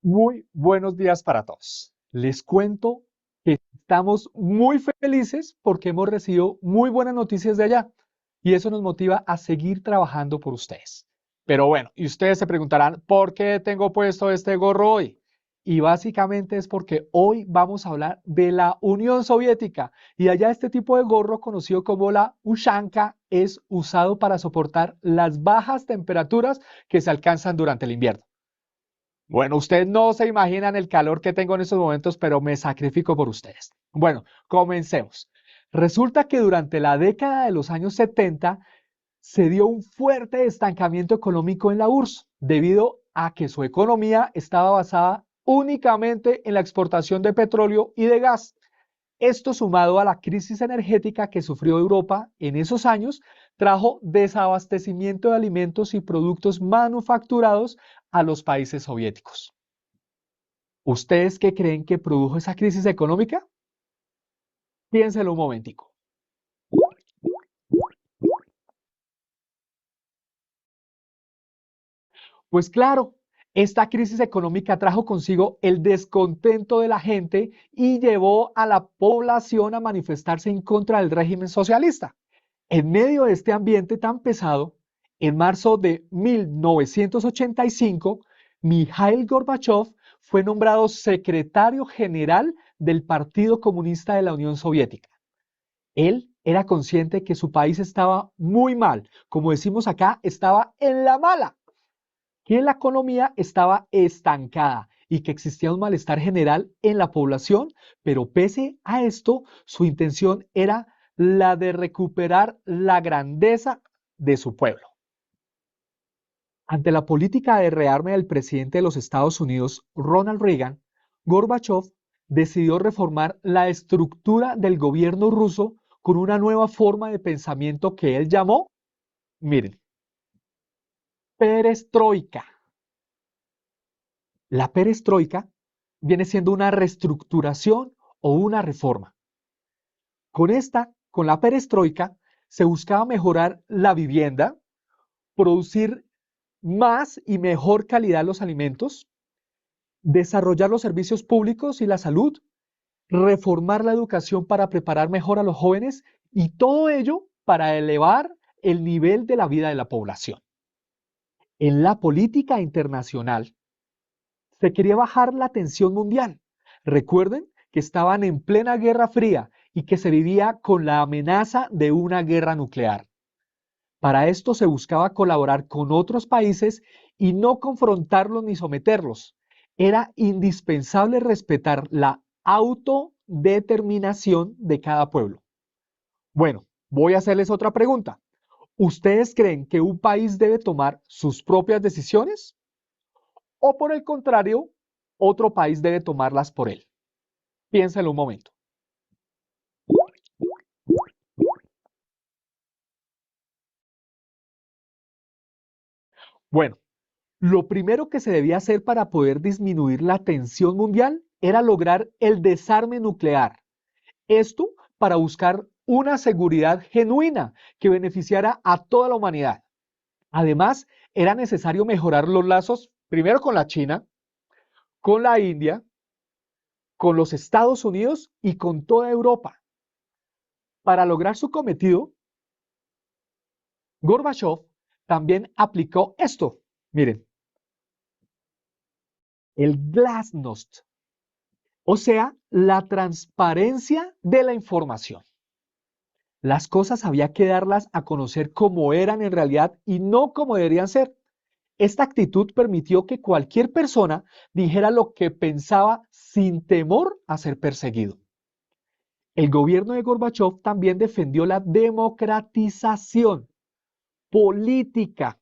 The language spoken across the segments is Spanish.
Muy buenos días para todos. Les cuento que estamos muy felices porque hemos recibido muy buenas noticias de allá y eso nos motiva a seguir trabajando por ustedes. Pero bueno, y ustedes se preguntarán, ¿por qué tengo puesto este gorro hoy? Y básicamente es porque hoy vamos a hablar de la Unión Soviética y allá este tipo de gorro conocido como la ushanka es usado para soportar las bajas temperaturas que se alcanzan durante el invierno. Bueno, ustedes no se imaginan el calor que tengo en estos momentos, pero me sacrifico por ustedes. Bueno, comencemos. Resulta que durante la década de los años 70 se dio un fuerte estancamiento económico en la URSS debido a que su economía estaba basada únicamente en la exportación de petróleo y de gas. Esto sumado a la crisis energética que sufrió Europa en esos años, trajo desabastecimiento de alimentos y productos manufacturados a los países soviéticos. ¿Ustedes qué creen que produjo esa crisis económica? Piénselo un momentico. Pues claro, esta crisis económica trajo consigo el descontento de la gente y llevó a la población a manifestarse en contra del régimen socialista. En medio de este ambiente tan pesado, en marzo de 1985, Mikhail Gorbachev fue nombrado secretario general del Partido Comunista de la Unión Soviética. Él era consciente que su país estaba muy mal, como decimos acá, estaba en la mala, que la economía estaba estancada y que existía un malestar general en la población, pero pese a esto, su intención era la de recuperar la grandeza de su pueblo. Ante la política de rearme del presidente de los Estados Unidos, Ronald Reagan, Gorbachev decidió reformar la estructura del gobierno ruso con una nueva forma de pensamiento que él llamó, miren, perestroika. La perestroika viene siendo una reestructuración o una reforma. Con la perestroika, se buscaba mejorar la vivienda, producir más y mejor calidad los alimentos, desarrollar los servicios públicos y la salud, reformar la educación para preparar mejor a los jóvenes y todo ello para elevar el nivel de la vida de la población. En la política internacional se quería bajar la tensión mundial. Recuerden que estaban en plena Guerra Fría y que se vivía con la amenaza de una guerra nuclear. Para esto se buscaba colaborar con otros países y no confrontarlos ni someterlos. Era indispensable respetar la autodeterminación de cada pueblo. Bueno, voy a hacerles otra pregunta. ¿Ustedes creen que un país debe tomar sus propias decisiones? ¿O por el contrario, otro país debe tomarlas por él? Piénsalo un momento. Bueno, lo primero que se debía hacer para poder disminuir la tensión mundial era lograr el desarme nuclear. Esto para buscar una seguridad genuina que beneficiara a toda la humanidad. Además, era necesario mejorar los lazos, primero con la China, con la India, con los Estados Unidos y con toda Europa. Para lograr su cometido, Gorbachev también aplicó esto. Miren, el glasnost, o sea, la transparencia de la información. Las cosas había que darlas a conocer como eran en realidad y no como deberían ser. Esta actitud permitió que cualquier persona dijera lo que pensaba sin temor a ser perseguido. El gobierno de Gorbachev también defendió la democratización política,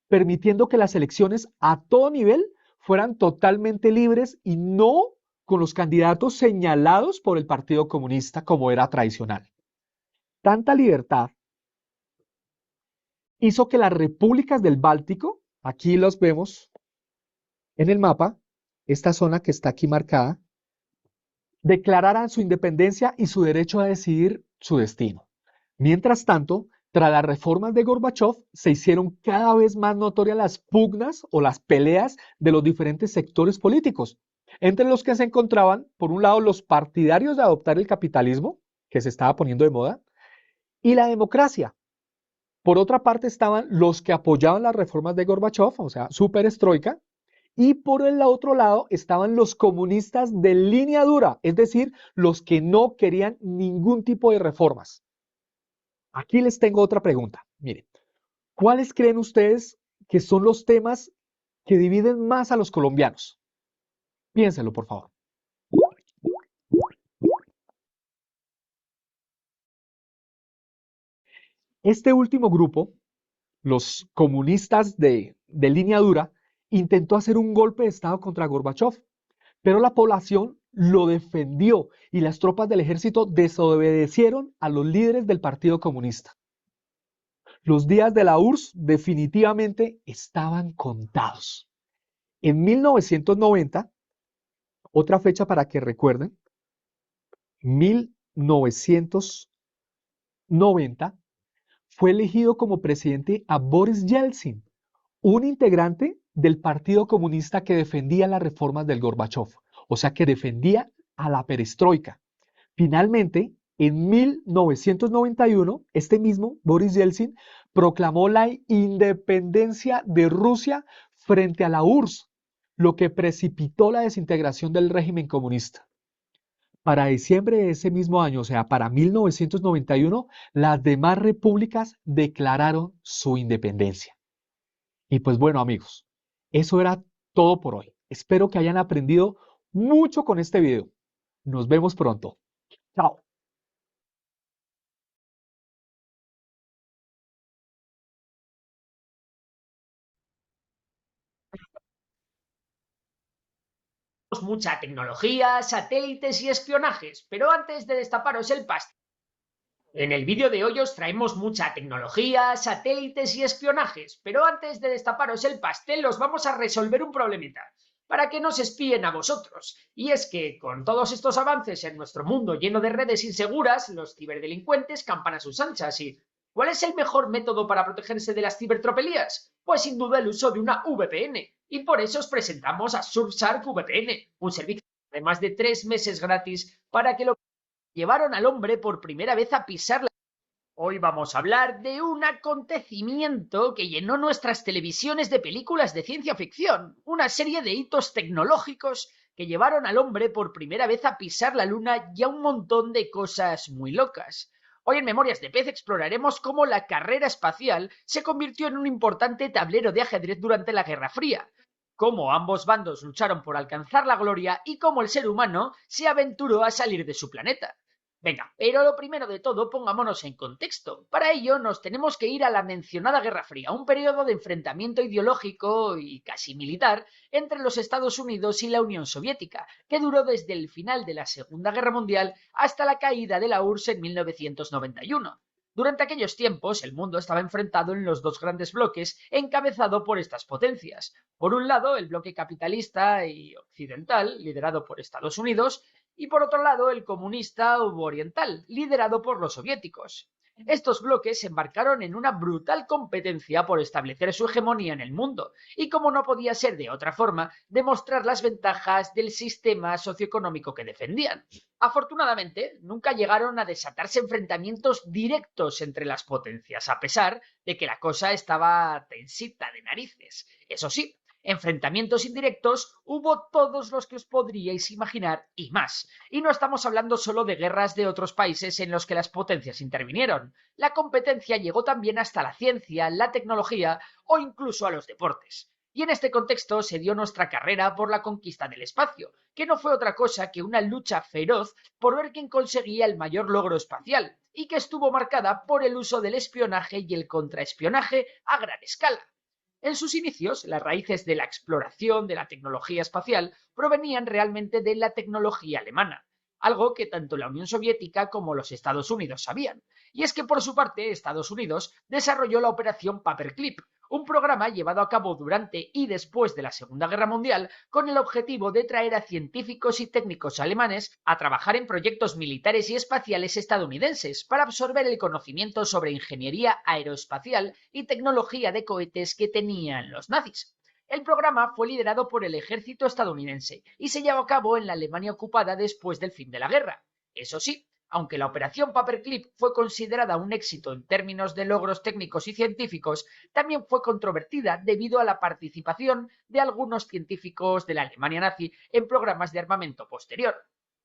permitiendo que las elecciones a todo nivel fueran totalmente libres y no con los candidatos señalados por el Partido Comunista como era tradicional. Tanta libertad hizo que las repúblicas del Báltico, aquí los vemos en el mapa, esta zona que está aquí marcada, declararan su independencia y su derecho a decidir su destino. Mientras tanto, Tras las reformas de Gorbachov, se hicieron cada vez más notorias las pugnas o las peleas de los diferentes sectores políticos, entre los que se encontraban, por un lado, los partidarios de adoptar el capitalismo, que se estaba poniendo de moda, y la democracia. Por otra parte estaban los que apoyaban las reformas de Gorbachov, o sea, su perestroika, y por el otro lado estaban los comunistas de línea dura, es decir, los que no querían ningún tipo de reformas. Aquí les tengo otra pregunta. Miren, ¿cuáles creen ustedes que son los temas que dividen más a los colombianos? Piénsenlo, por favor. Este último grupo, los comunistas de línea dura, intentó hacer un golpe de Estado contra Gorbachev, pero la población lo defendió y las tropas del ejército desobedecieron a los líderes del Partido Comunista. Los días de la URSS definitivamente estaban contados. En 1990, otra fecha para que recuerden, 1990, fue elegido como presidente a Boris Yeltsin, un integrante del Partido Comunista que defendía las reformas del Gorbachov, o sea, que defendía a la perestroika. Finalmente, en 1991, este mismo Boris Yeltsin proclamó la independencia de Rusia frente a la URSS, lo que precipitó la desintegración del régimen comunista. Para diciembre de ese mismo año, o sea, para 1991, las demás repúblicas declararon su independencia. Y pues bueno, amigos, eso era todo por hoy. Espero que hayan aprendido mucho con este video. Nos vemos pronto. Chao. Mucha tecnología, satélites y espionajes, pero antes de destaparos el pastel, en el vídeo de hoy os traemos mucha tecnología, satélites y espionajes, pero antes de destaparos el pastel os vamos a resolver un problemita, para que no se espíen a vosotros. Y es que, con todos estos avances en nuestro mundo lleno de redes inseguras, los ciberdelincuentes campan a sus anchas y... ¿Cuál es el mejor método para protegerse de las cibertropelías? Pues sin duda el uso de una VPN. Y por eso os presentamos a Surfshark VPN, un servicio de más de 3 meses gratis para que lo llevaron al hombre por primera vez a pisar la... Hoy vamos a hablar de un acontecimiento que llenó nuestras televisiones de películas de ciencia ficción, una serie de hitos tecnológicos que llevaron al hombre por primera vez a pisar la luna y a un montón de cosas muy locas. Hoy en Memorias de Pez exploraremos cómo la carrera espacial se convirtió en un importante tablero de ajedrez durante la Guerra Fría, cómo ambos bandos lucharon por alcanzar la gloria y cómo el ser humano se aventuró a salir de su planeta. Venga, pero lo primero de todo, pongámonos en contexto. Para ello nos tenemos que ir a la mencionada Guerra Fría, un periodo de enfrentamiento ideológico y casi militar entre los Estados Unidos y la Unión Soviética, que duró desde el final de la Segunda Guerra Mundial hasta la caída de la URSS en 1991. Durante aquellos tiempos, el mundo estaba enfrentado en los dos grandes bloques, encabezado por estas potencias. Por un lado, el bloque capitalista y occidental, liderado por Estados Unidos, y por otro lado el comunista oriental, liderado por los soviéticos. Estos bloques se embarcaron en una brutal competencia por establecer su hegemonía en el mundo y, como no podía ser de otra forma, demostrar las ventajas del sistema socioeconómico que defendían. Afortunadamente, nunca llegaron a desatarse enfrentamientos directos entre las potencias, a pesar de que la cosa estaba tensita de narices. Eso sí, enfrentamientos indirectos hubo todos los que os podríais imaginar y más. Y no estamos hablando solo de guerras de otros países en los que las potencias intervinieron. La competencia llegó también hasta la ciencia, la tecnología o incluso a los deportes. Y en este contexto se dio nuestra carrera por la conquista del espacio, que no fue otra cosa que una lucha feroz por ver quién conseguía el mayor logro espacial, y que estuvo marcada por el uso del espionaje y el contraespionaje a gran escala. En sus inicios, las raíces de la exploración de la tecnología espacial provenían realmente de la tecnología alemana, algo que tanto la Unión Soviética como los Estados Unidos sabían. Y es que por su parte, Estados Unidos desarrolló la operación Paperclip, un programa llevado a cabo durante y después de la Segunda Guerra Mundial con el objetivo de traer a científicos y técnicos alemanes a trabajar en proyectos militares y espaciales estadounidenses para absorber el conocimiento sobre ingeniería aeroespacial y tecnología de cohetes que tenían los nazis. El programa fue liderado por el ejército estadounidense y se llevó a cabo en la Alemania ocupada después del fin de la guerra. Eso sí, aunque la operación Paperclip fue considerada un éxito en términos de logros técnicos y científicos, también fue controvertida debido a la participación de algunos científicos de la Alemania nazi en programas de armamento posterior.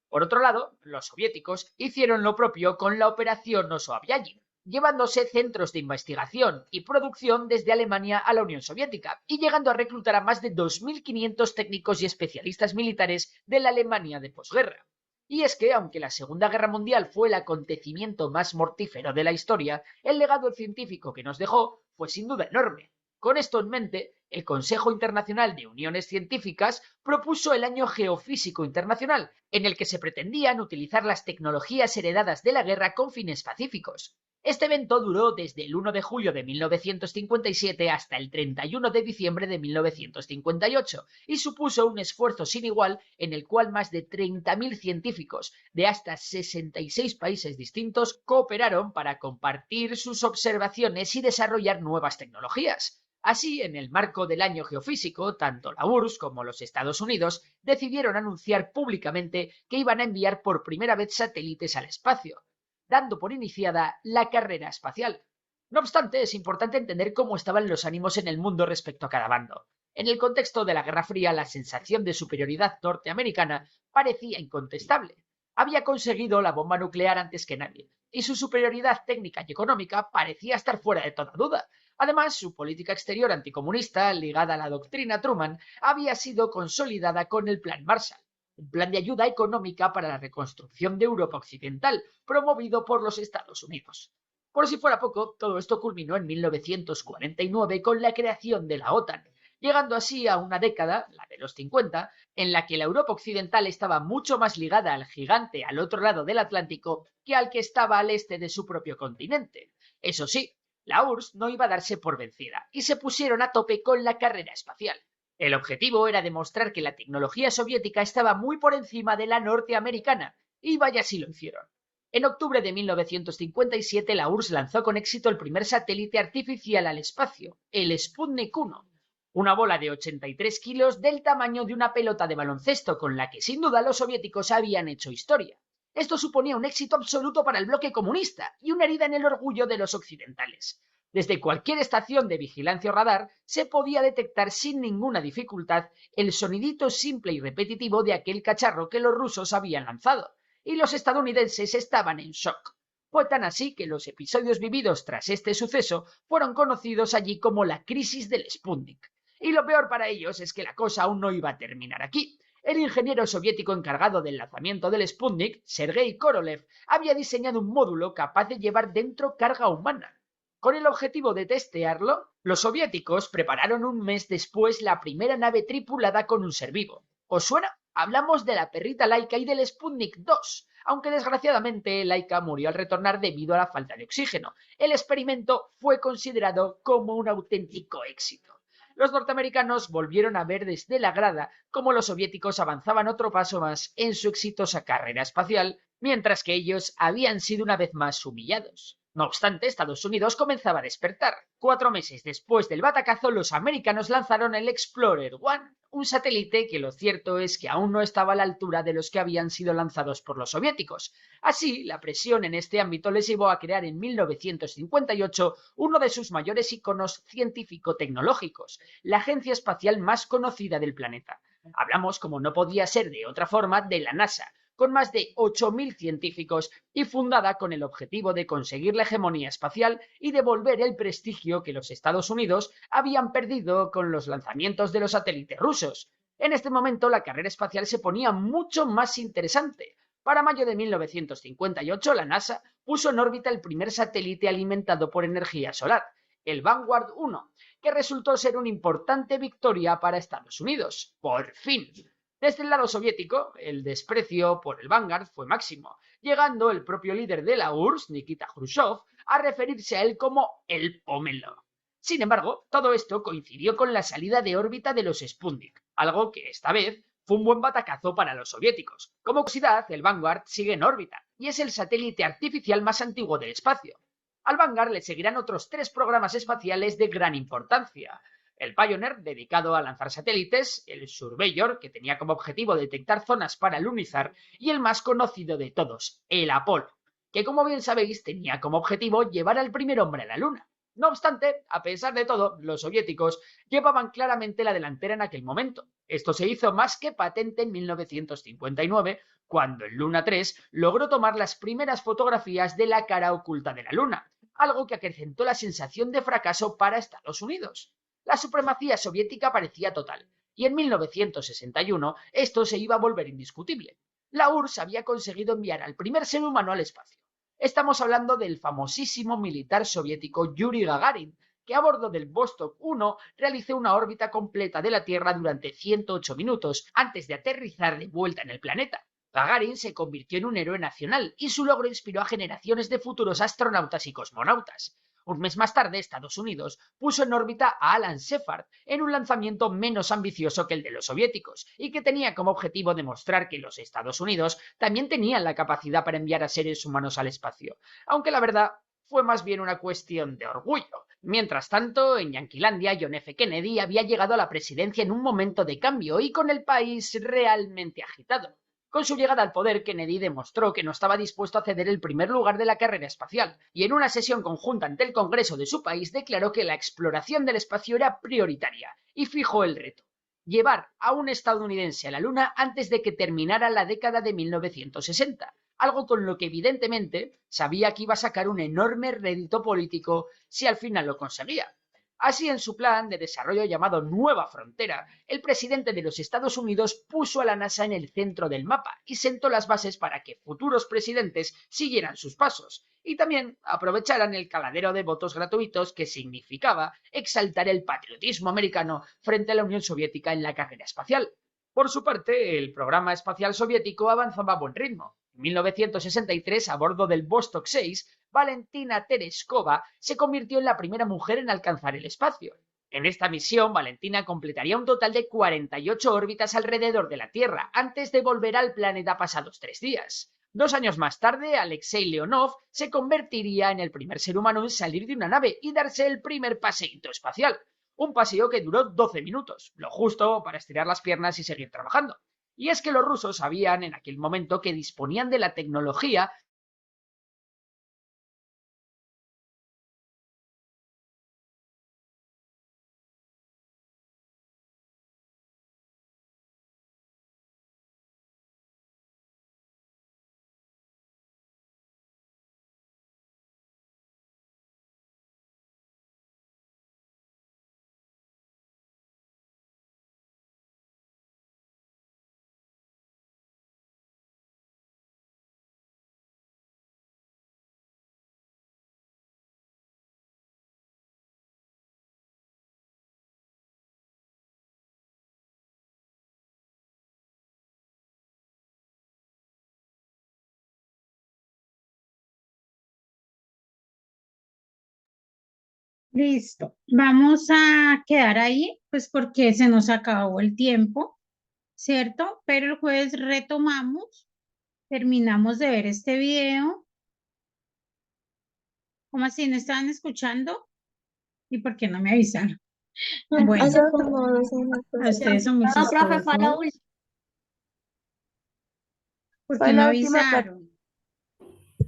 Por otro lado, los soviéticos hicieron lo propio con la operación Oso-Avyagin, llevándose centros de investigación y producción desde Alemania a la Unión Soviética y llegando a reclutar a más de 2.500 técnicos y especialistas militares de la Alemania de posguerra. Y es que, aunque la Segunda Guerra Mundial fue el acontecimiento más mortífero de la historia, el legado científico que nos dejó fue sin duda enorme. Con esto en mente, el Consejo Internacional de Uniones Científicas propuso el Año Geofísico Internacional, en el que se pretendían utilizar las tecnologías heredadas de la guerra con fines pacíficos. Este evento duró desde el 1 de julio de 1957 hasta el 31 de diciembre de 1958 y supuso un esfuerzo sin igual en el cual más de 30.000 científicos de hasta 66 países distintos cooperaron para compartir sus observaciones y desarrollar nuevas tecnologías. Así, en el marco del año geofísico, tanto la URSS como los Estados Unidos decidieron anunciar públicamente que iban a enviar por primera vez satélites al espacio, dando por iniciada la carrera espacial. No obstante, es importante entender cómo estaban los ánimos en el mundo respecto a cada bando. En el contexto de la Guerra Fría, la sensación de superioridad norteamericana parecía incontestable. Había conseguido la bomba nuclear antes que nadie, y su superioridad técnica y económica parecía estar fuera de toda duda. Además, su política exterior anticomunista, ligada a la doctrina Truman, había sido consolidada con el Plan Marshall, un plan de ayuda económica para la reconstrucción de Europa Occidental, promovido por los Estados Unidos. Por si fuera poco, todo esto culminó en 1949 con la creación de la OTAN, llegando así a una década, la de los 50, en la que la Europa Occidental estaba mucho más ligada al gigante al otro lado del Atlántico que al que estaba al este de su propio continente. Eso sí, la URSS no iba a darse por vencida y se pusieron a tope con la carrera espacial. El objetivo era demostrar que la tecnología soviética estaba muy por encima de la norteamericana, y vaya si lo hicieron. En octubre de 1957 la URSS lanzó con éxito el primer satélite artificial al espacio, el Sputnik 1, una bola de 83 kilos del tamaño de una pelota de baloncesto con la que sin duda los soviéticos habían hecho historia. Esto suponía un éxito absoluto para el bloque comunista y una herida en el orgullo de los occidentales. Desde cualquier estación de vigilancia o radar se podía detectar sin ninguna dificultad el sonidito simple y repetitivo de aquel cacharro que los rusos habían lanzado, y los estadounidenses estaban en shock. Fue tan así que los episodios vividos tras este suceso fueron conocidos allí como la crisis del Sputnik. Y lo peor para ellos es que la cosa aún no iba a terminar aquí. El ingeniero soviético encargado del lanzamiento del Sputnik, Sergei Korolev, había diseñado un módulo capaz de llevar dentro carga humana. Con el objetivo de testearlo, los soviéticos prepararon un mes después la primera nave tripulada con un ser vivo. ¿Os suena? Hablamos de la perrita Laika y del Sputnik 2, aunque desgraciadamente Laika murió al retornar debido a la falta de oxígeno. El experimento fue considerado como un auténtico éxito. Los norteamericanos volvieron a ver desde la grada cómo los soviéticos avanzaban otro paso más en su exitosa carrera espacial, mientras que ellos habían sido una vez más humillados. No obstante, Estados Unidos comenzaba a despertar. 4 meses después del batacazo, los americanos lanzaron el Explorer 1, un satélite que lo cierto es que aún no estaba a la altura de los que habían sido lanzados por los soviéticos. Así, la presión en este ámbito les llevó a crear en 1958 uno de sus mayores iconos científico-tecnológicos, la agencia espacial más conocida del planeta. Hablamos, como no podía ser de otra forma, de la NASA, con más de 8.000 científicos y fundada con el objetivo de conseguir la hegemonía espacial y devolver el prestigio que los Estados Unidos habían perdido con los lanzamientos de los satélites rusos. En este momento la carrera espacial se ponía mucho más interesante. Para mayo de 1958 la NASA puso en órbita el primer satélite alimentado por energía solar, el Vanguard 1, que resultó ser una importante victoria para Estados Unidos. ¡Por fin! Desde el lado soviético, el desprecio por el Vanguard fue máximo, llegando el propio líder de la URSS, Nikita Khrushchev, a referirse a él como el pomelo. Sin embargo, todo esto coincidió con la salida de órbita de los Sputnik, algo que esta vez fue un buen batacazo para los soviéticos. Como curiosidad, el Vanguard sigue en órbita y es el satélite artificial más antiguo del espacio. Al Vanguard le seguirán otros 3 programas espaciales de gran importancia. El Pioneer, dedicado a lanzar satélites, el Surveyor, que tenía como objetivo detectar zonas para lunizar, y el más conocido de todos, el Apolo, que como bien sabéis tenía como objetivo llevar al primer hombre a la Luna. No obstante, a pesar de todo, los soviéticos llevaban claramente la delantera en aquel momento. Esto se hizo más que patente en 1959, cuando el Luna 3 logró tomar las primeras fotografías de la cara oculta de la Luna, algo que acrecentó la sensación de fracaso para Estados Unidos. La supremacía soviética parecía total, y en 1961 esto se iba a volver indiscutible. La URSS había conseguido enviar al primer ser humano al espacio. Estamos hablando del famosísimo militar soviético Yuri Gagarin, que a bordo del Vostok 1 realizó una órbita completa de la Tierra durante 108 minutos antes de aterrizar de vuelta en el planeta. Gagarin se convirtió en un héroe nacional y su logro inspiró a generaciones de futuros astronautas y cosmonautas. Un mes más tarde, Estados Unidos puso en órbita a Alan Shepard en un lanzamiento menos ambicioso que el de los soviéticos y que tenía como objetivo demostrar que los Estados Unidos también tenían la capacidad para enviar a seres humanos al espacio, aunque la verdad fue más bien una cuestión de orgullo. Mientras tanto, en Yanquilandia, John F. Kennedy había llegado a la presidencia en un momento de cambio y con el país realmente agitado. Con su llegada al poder, Kennedy demostró que no estaba dispuesto a ceder el primer lugar de la carrera espacial, y en una sesión conjunta ante el Congreso de su país declaró que la exploración del espacio era prioritaria, y fijó el reto: llevar a un estadounidense a la Luna antes de que terminara la década de 1960, algo con lo que evidentemente sabía que iba a sacar un enorme rédito político si al final lo conseguía. Así, en su plan de desarrollo llamado Nueva Frontera, el presidente de los Estados Unidos puso a la NASA en el centro del mapa y sentó las bases para que futuros presidentes siguieran sus pasos y también aprovecharan el caladero de votos gratuitos que significaba exaltar el patriotismo americano frente a la Unión Soviética en la carrera espacial. Por su parte, el programa espacial soviético avanzaba a buen ritmo. En 1963, a bordo del Vostok 6, Valentina Tereshkova se convirtió en la primera mujer en alcanzar el espacio. En esta misión, Valentina completaría un total de 48 órbitas alrededor de la Tierra antes de volver al planeta pasados 3 días. 2 años más tarde, Alexei Leonov se convertiría en el primer ser humano en salir de una nave y darse el primer paseíto espacial. Un paseo que duró 12 minutos, lo justo para estirar las piernas y seguir trabajando. Y es que los rusos sabían en aquel momento que disponían de la tecnología Listo. Vamos a quedar ahí, pues porque se nos acabó el tiempo, ¿cierto? Pero el jueves retomamos, terminamos de ver este video. ¿Cómo así? ¿No estaban escuchando? ¿Y por qué no me avisaron? Bueno, Hace como 2 años. a ustedes son muy No, profe, fue la chistosos. última. ¿Por Fue qué no la última parte. avisaron?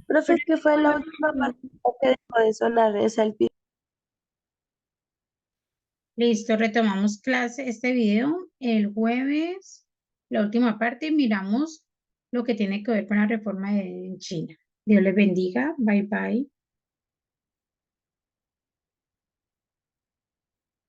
Profe, es que fue la última parte que dejó de sonar, es el piso. Listo, retomamos clase, este video el jueves, la última parte, y miramos lo que tiene que ver con la reforma en China. Dios les bendiga. Bye bye.